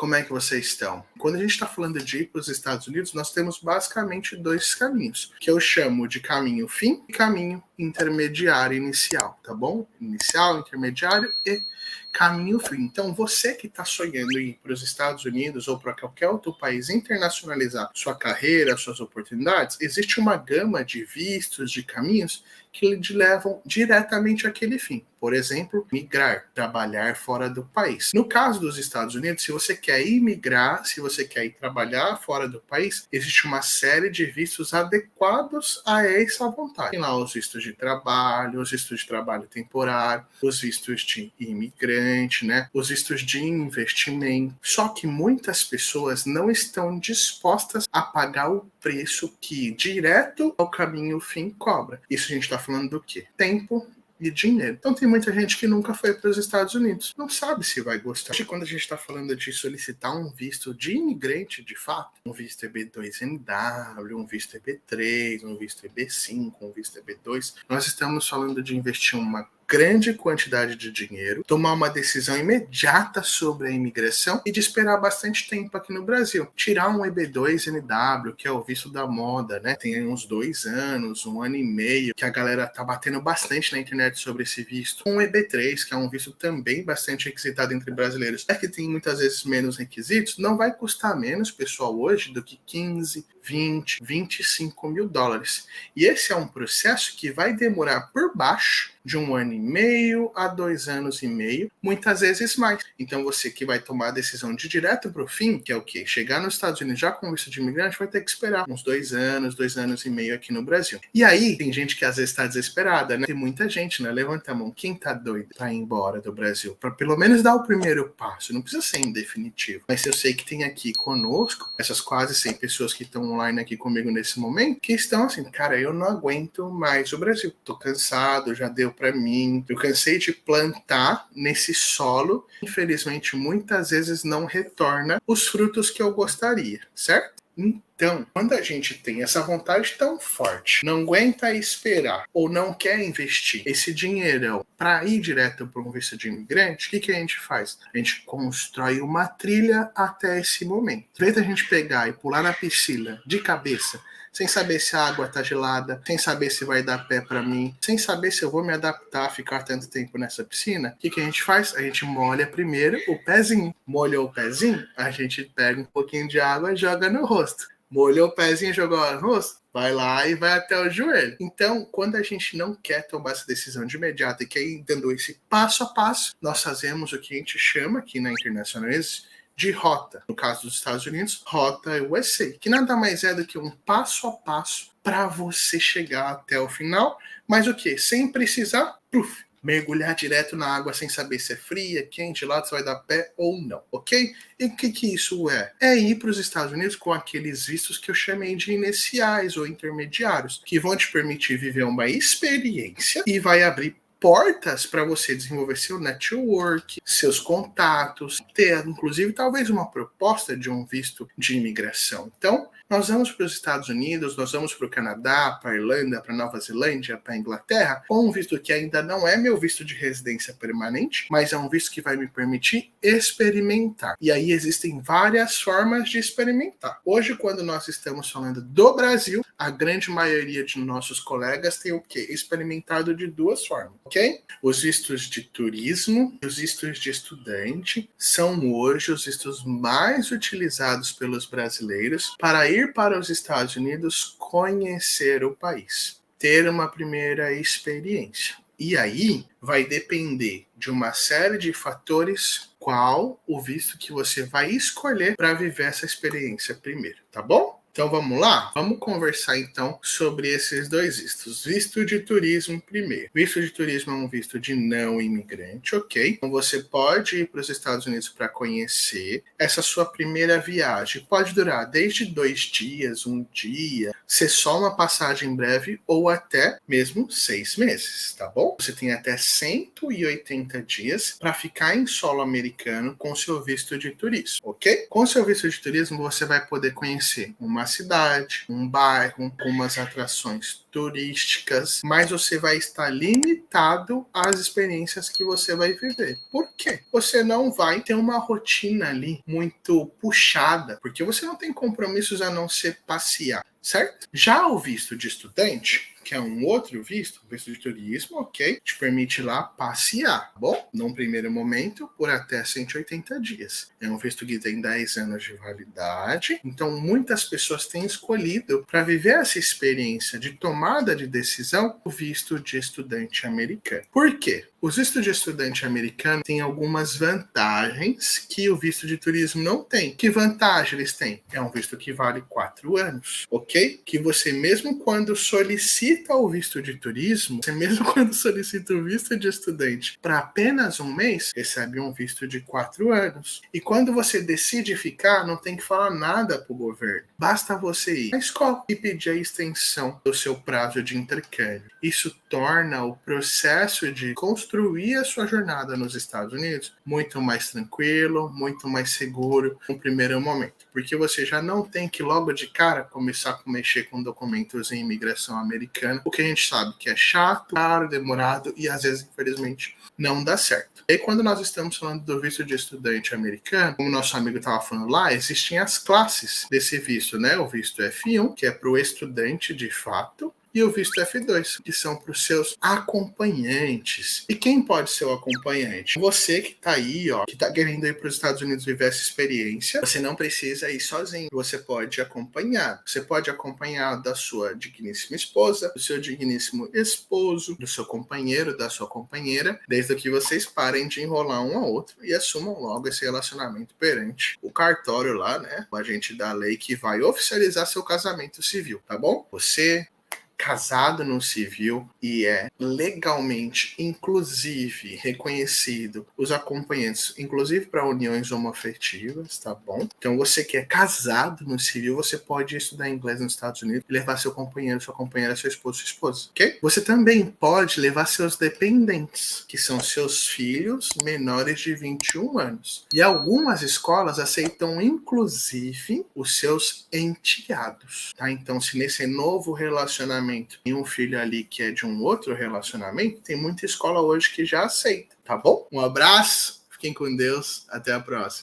como é que vocês estão? Quando a gente está falando de ir para os Estados Unidos, nós temos basicamente dois caminhos, que eu chamo de caminho fim e caminho intermediário inicial, tá bom? Inicial, intermediário e caminho fim. Então, você que está sonhando em ir para os Estados Unidos ou para qualquer outro país internacionalizar sua carreira, suas oportunidades, existe uma gama de vistos, de caminhos que lhe levam diretamente àquele fim. Por exemplo, migrar, trabalhar fora do país. No caso dos Estados Unidos, se você quer imigrar, se você quer ir trabalhar fora do país, existe uma série de vistos adequados a essa vontade. Tem lá os vistos de trabalho, os vistos de trabalho temporário, os vistos de imigrante, né? Os vistos de investimento. Só que muitas pessoas não estão dispostas a pagar o preço que direto ao caminho fim cobra. Isso a gente está falando do quê? Tempo e dinheiro. Então tem muita gente que nunca foi para os Estados Unidos, não sabe se vai gostar. Quando a gente está falando de solicitar um visto de imigrante, de fato, um visto EB2NW, um visto EB3, um visto EB5, um visto EB2, nós estamos falando de investir uma grande quantidade de dinheiro, tomar uma decisão imediata sobre a imigração e de esperar bastante tempo aqui no Brasil. Tirar um EB2NW, que é o visto da moda, né? Tem uns 2 anos, 1 ano e meio, que a galera tá batendo bastante na internet sobre esse visto. Um EB3, que é um visto também bastante requisitado entre brasileiros, é que tem muitas vezes menos requisitos, não vai custar menos, pessoal, hoje do que 15, 20, 25 mil dólares. E esse é um processo que vai demorar por baixo de 1 ano e meio a 2 anos e meio, muitas vezes mais. Então você que vai tomar a decisão de direto para o fim, que é o quê? Chegar nos Estados Unidos já com visto de imigrante, vai ter que esperar uns 2 anos e meio aqui no Brasil. E aí, tem gente que às vezes está desesperada, né? Tem muita gente, né? Levanta a mão. Quem tá doido pra ir embora do Brasil? Para pelo menos dar o primeiro passo. Não precisa ser em definitivo. Mas eu sei que tem aqui conosco, essas quase 100 pessoas que estão online aqui comigo nesse momento, que estão assim, cara, eu não aguento mais o Brasil. Tô cansado, já deu para mim. Eu cansei de plantar nesse solo. Infelizmente, muitas vezes não retorna os frutos que eu gostaria, certo? Então, quando a gente tem essa vontade tão forte, não aguenta esperar ou não quer investir esse dinheirão para ir direto para um visto de imigrante, o que a gente faz? A gente constrói uma trilha até esse momento. Em vez da gente pegar e pular na piscina de cabeça, sem saber se a água tá gelada, sem saber se vai dar pé para mim, sem saber se eu vou me adaptar a ficar tanto tempo nessa piscina, o que a gente faz? A gente molha primeiro o pezinho. Molhou o pezinho, a gente pega um pouquinho de água e joga no rosto. Molhou o pezinho e jogou no rosto, vai lá e vai até o joelho. Então, quando a gente não quer tomar essa decisão de imediato e quer ir dando esse passo a passo, nós fazemos o que a gente chama aqui na Internacionalize de rota. No caso dos Estados Unidos, rota USA, que nada mais é do que um passo a passo para você chegar até o final, mas o que? Sem precisar, mergulhar direto na água sem saber se é fria, quente, lá se vai dar pé ou não, ok? E o que isso é? É ir para os Estados Unidos com aqueles vistos que eu chamei de iniciais ou intermediários, que vão te permitir viver uma experiência e vai abrir portas para você desenvolver seu network, seus contatos, ter inclusive talvez uma proposta de um visto de imigração. Então, nós vamos para os Estados Unidos, nós vamos para o Canadá, para a Irlanda, para a Nova Zelândia, para a Inglaterra, com um visto que ainda não é meu visto de residência permanente, mas é um visto que vai me permitir experimentar. E aí existem várias formas de experimentar. Hoje, quando nós estamos falando do Brasil, a grande maioria de nossos colegas tem o quê? Experimentado de 2 formas, ok? Os vistos de turismo e os vistos de estudante são hoje os vistos mais utilizados pelos brasileiros para ir para os Estados Unidos conhecer o país, ter uma primeira experiência. E aí vai depender de uma série de fatores qual o visto que você vai escolher para viver essa experiência primeiro, tá bom? Então vamos lá? Vamos conversar então sobre esses 2 vistos. Visto de turismo primeiro. Visto de turismo é um visto de não imigrante, ok? Então você pode ir para os Estados Unidos para conhecer essa sua primeira viagem. Pode durar desde 2 dias, 1 dia, ser só uma passagem breve ou até mesmo 6 meses, tá bom? Você tem até 180 dias para ficar em solo americano com seu visto de turismo, ok? Com seu visto de turismo você vai poder conhecer uma cidade, um bairro, com umas atrações turísticas, mas você vai estar limitado às experiências que você vai viver. Por quê? Você não vai ter uma rotina ali muito puxada, porque você não tem compromissos a não ser passear, certo? Já o visto de estudante, que é um outro visto, visto de turismo, ok, te permite lá passear, tá bom? Num primeiro momento, por até 180 dias. É um visto que tem 10 anos de validade, então muitas pessoas têm escolhido para viver essa experiência de tomada de decisão o visto de estudante americano. Por quê? Os vistos de estudante americano têm algumas vantagens que o visto de turismo não tem. Que vantagem eles têm? É um visto que vale 4 anos, ok? Que você mesmo quando solicita o visto de turismo, você mesmo quando solicita o visto de estudante para apenas um mês, recebe um visto de 4 anos. E quando você decide ficar, não tem que falar nada para o governo. Basta você ir à escola e pedir a extensão do seu prazo de intercâmbio. Isso torna o processo de construir a sua jornada nos Estados Unidos muito mais tranquilo, muito mais seguro no primeiro momento. Porque você já não tem que logo de cara começar a mexer com documentos em imigração americana, o que a gente sabe que é chato, caro, demorado e às vezes, infelizmente, não dá certo. E aí, quando nós estamos falando do visto de estudante americano, como nosso amigo estava falando lá, existem as classes desse visto, né? O visto F1, que é para o estudante de fato, e o visto F2, que são para os seus acompanhantes. E quem pode ser o acompanhante? Você que está aí, ó, que está querendo ir para os Estados Unidos viver essa experiência, você não precisa ir sozinho, você pode acompanhar. Você pode acompanhar da sua digníssima esposa, do seu digníssimo esposo, do seu companheiro, da sua companheira, desde que vocês parem de enrolar um ao outro e assumam logo esse relacionamento perante o cartório lá, né? O agente da lei que vai oficializar seu casamento civil, tá bom? Você casado no civil e é legalmente, inclusive, reconhecido os acompanhantes, inclusive para uniões homoafetivas, tá bom? Então, você que é casado no civil, você pode estudar inglês nos Estados Unidos e levar seu companheiro, sua companheira, seu esposo, sua esposa, ok? Você também pode levar seus dependentes, que são seus filhos menores de 21 anos. E algumas escolas aceitam, inclusive, os seus enteados, tá? Então, se nesse novo relacionamento tem um filho ali que é de um outro relacionamento, tem muita escola hoje que já aceita, tá bom? Um abraço, fiquem com Deus, até a próxima.